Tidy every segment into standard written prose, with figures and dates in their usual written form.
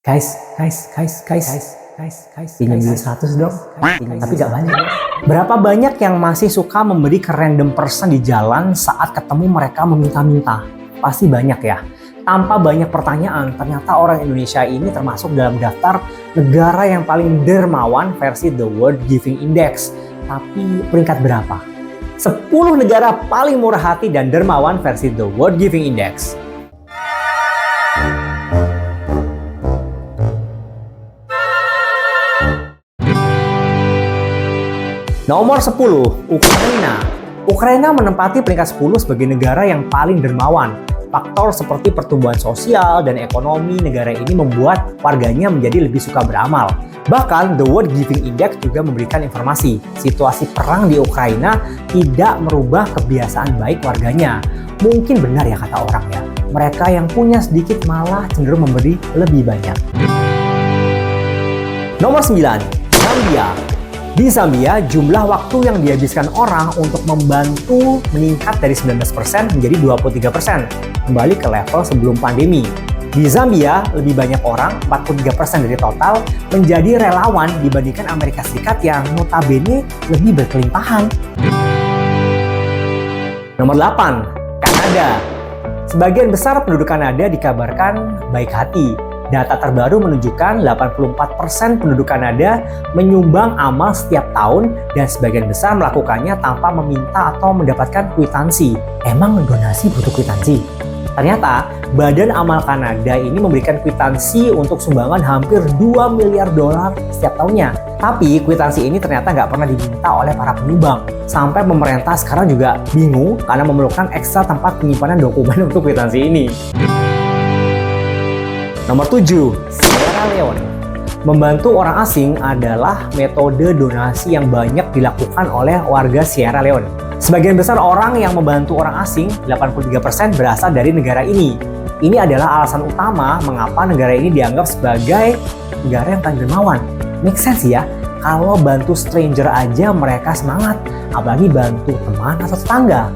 Guys, pinjam dulu 100 dong. Tapi gak banyak. Berapa banyak yang masih suka memberi ke random person di jalan saat ketemu mereka meminta-minta? Pasti banyak ya. Tanpa banyak pertanyaan, ternyata orang Indonesia ini termasuk dalam daftar negara yang paling dermawan versi The World Giving Index. Tapi peringkat berapa? 10 negara paling murah hati dan dermawan versi The World Giving Index. Nomor 10, Ukraina. Ukraina menempati peringkat 10 sebagai negara yang paling dermawan. Faktor seperti pertumbuhan sosial dan ekonomi negara ini membuat warganya menjadi lebih suka beramal. Bahkan, The World Giving Index juga memberikan informasi, situasi perang di Ukraina tidak merubah kebiasaan baik warganya. Mungkin benar ya kata orang ya, mereka yang punya sedikit malah cenderung memberi lebih banyak. Nomor 9, Zambia. Di Zambia, jumlah waktu yang dihabiskan orang untuk membantu meningkat dari 19% menjadi 23%, kembali ke level sebelum pandemi. Di Zambia, lebih banyak orang, 43% dari total, menjadi relawan dibandingkan Amerika Serikat yang notabene lebih berkelimpahan. Nomor 8, Kanada. Sebagian besar penduduk Kanada dikabarkan baik hati. Data terbaru menunjukkan 84% penduduk Kanada menyumbang amal setiap tahun dan sebagian besar melakukannya tanpa meminta atau mendapatkan kwitansi. Emang donasi butuh kwitansi? Ternyata, Badan Amal Kanada ini memberikan kwitansi untuk sumbangan hampir 2 miliar dolar setiap tahunnya. Tapi kwitansi ini ternyata nggak pernah diminta oleh para penyumbang. Sampai pemerintah sekarang juga bingung karena memerlukan ekstra tempat penyimpanan dokumen untuk kwitansi ini. Nomor 7, Sierra Leone. Membantu orang asing adalah metode donasi yang banyak dilakukan oleh warga Sierra Leone. Sebagian besar orang yang membantu orang asing, 83% berasal dari negara ini. Ini adalah alasan utama mengapa negara ini dianggap sebagai negara yang paling dermawan. Make sense ya, kalau bantu stranger aja mereka semangat, apalagi bantu teman atau tetangga.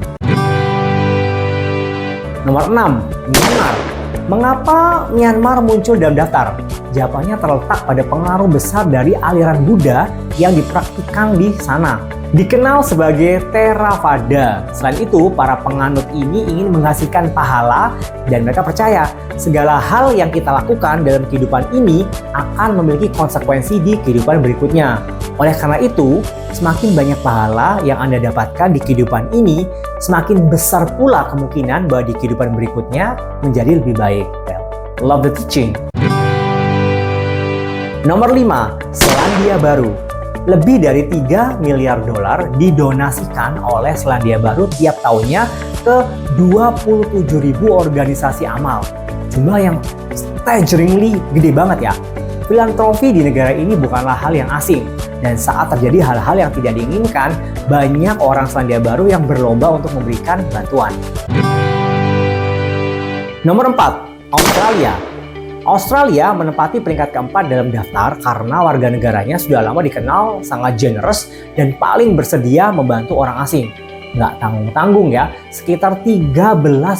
Nomor 6, Myanmar. Mengapa Myanmar muncul dalam daftar? Jawabannya terletak pada pengaruh besar dari aliran Buddha yang dipraktikkan di sana. Dikenal sebagai Theravada. Selain itu, para penganut ini ingin menghasilkan pahala dan mereka percaya segala hal yang kita lakukan dalam kehidupan ini akan memiliki konsekuensi di kehidupan berikutnya. Oleh karena itu, semakin banyak pahala yang Anda dapatkan di kehidupan ini, semakin besar pula kemungkinan bahwa di kehidupan berikutnya menjadi lebih baik. Well, love the teaching. Nomor 5, Selandia Baru. Lebih dari 3 miliar dolar didonasikan oleh Selandia Baru tiap tahunnya ke 27.000 organisasi amal. Jumlah yang staggeringly gede banget ya. Filantropi di negara ini bukanlah hal yang asing. Dan saat terjadi hal-hal yang tidak diinginkan, banyak orang Selandia Baru yang berlomba untuk memberikan bantuan. Nomor 4, Australia. Australia menempati peringkat keempat dalam daftar karena warga negaranya sudah lama dikenal sangat generous dan paling bersedia membantu orang asing. Nggak tanggung-tanggung ya, sekitar 13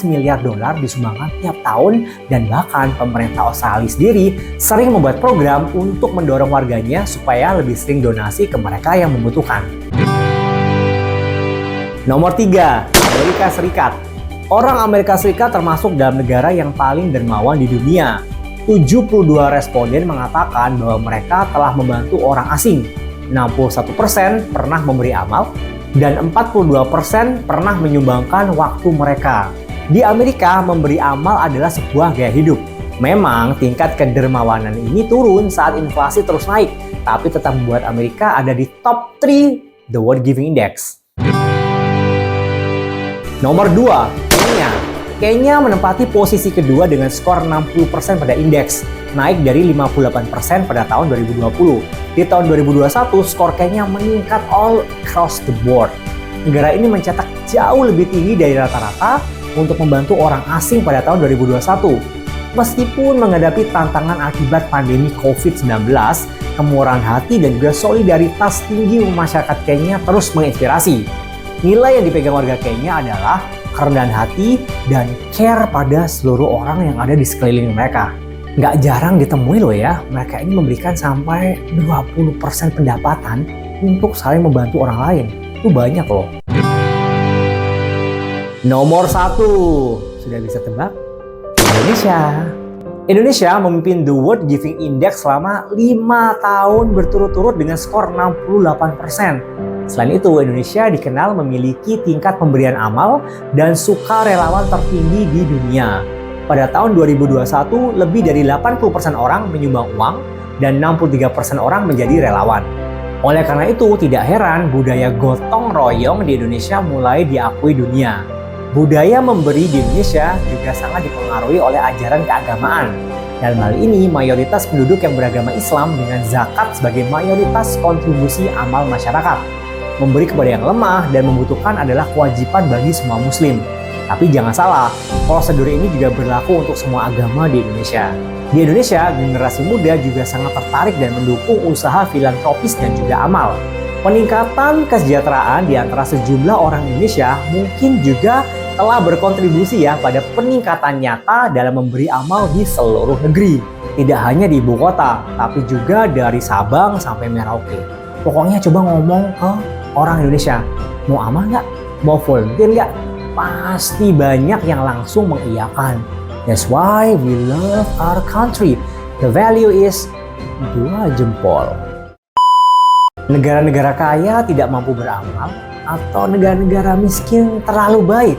miliar dolar disumbangkan tiap tahun dan bahkan pemerintah Australia sendiri sering membuat program untuk mendorong warganya supaya lebih sering donasi ke mereka yang membutuhkan. Nomor 3, Amerika Serikat. Orang Amerika Serikat termasuk dalam negara yang paling dermawan di dunia. 72 responden mengatakan bahwa mereka telah membantu orang asing. 61% pernah memberi amal dan 42% pernah menyumbangkan waktu mereka. Di Amerika, memberi amal adalah sebuah gaya hidup. Memang tingkat kedermawanan ini turun saat inflasi terus naik, tapi tetap membuat Amerika ada di top 3 The World Giving Index. Nomor 2, Kenya. Kenya menempati posisi kedua dengan skor 60% pada indeks, naik dari 58% pada tahun 2020. Di tahun 2021, skor Kenya meningkat all across the board. Negara ini mencetak jauh lebih tinggi dari rata-rata untuk membantu orang asing pada tahun 2021. Meskipun menghadapi tantangan akibat pandemi COVID-19, kemurahan hati dan juga solidaritas tinggi masyarakat Kenya terus menginspirasi. Nilai yang dipegang warga Kenya adalah kerendahan hati dan care pada seluruh orang yang ada di sekeliling mereka. Nggak jarang ditemui loh ya, mereka ini memberikan sampai 20% pendapatan untuk saling membantu orang lain. Itu banyak loh. Nomor 1, sudah bisa tebak? Indonesia. Indonesia memimpin The World Giving Index selama 5 tahun berturut-turut dengan skor 68%. Selain itu, Indonesia dikenal memiliki tingkat pemberian amal dan sukarelawan tertinggi di dunia. Pada tahun 2021, lebih dari 80% orang menyumbang uang dan 63% orang menjadi relawan. Oleh karena itu, tidak heran budaya gotong royong di Indonesia mulai diakui dunia. Budaya memberi di Indonesia juga sangat dipengaruhi oleh ajaran keagamaan. Dalam hal ini, mayoritas penduduk yang beragama Islam dengan zakat sebagai mayoritas kontribusi amal masyarakat. Memberi kepada yang lemah dan membutuhkan adalah kewajiban bagi semua muslim. Tapi jangan salah, prosedur ini juga berlaku untuk semua agama di Indonesia. Di Indonesia, generasi muda juga sangat tertarik dan mendukung usaha filantropis dan juga amal. Peningkatan kesejahteraan di antara sejumlah orang Indonesia mungkin juga telah berkontribusi ya pada peningkatan nyata dalam memberi amal di seluruh negeri. Tidak hanya di ibu kota, tapi juga dari Sabang sampai Merauke. Pokoknya coba ngomong ke orang Indonesia, mau amal nggak? Mau volunteer nggak? Pasti banyak yang langsung mengiyakan. That's why we love our country. The value is 2 jempol. Negara-negara kaya tidak mampu beramal atau negara-negara miskin terlalu baik?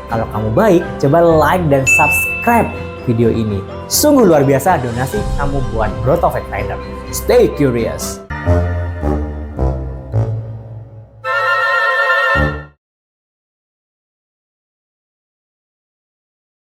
Kalau kamu baik, coba like dan subscribe video ini. Sungguh luar biasa donasi kamu buat Growth of Rider. Stay curious.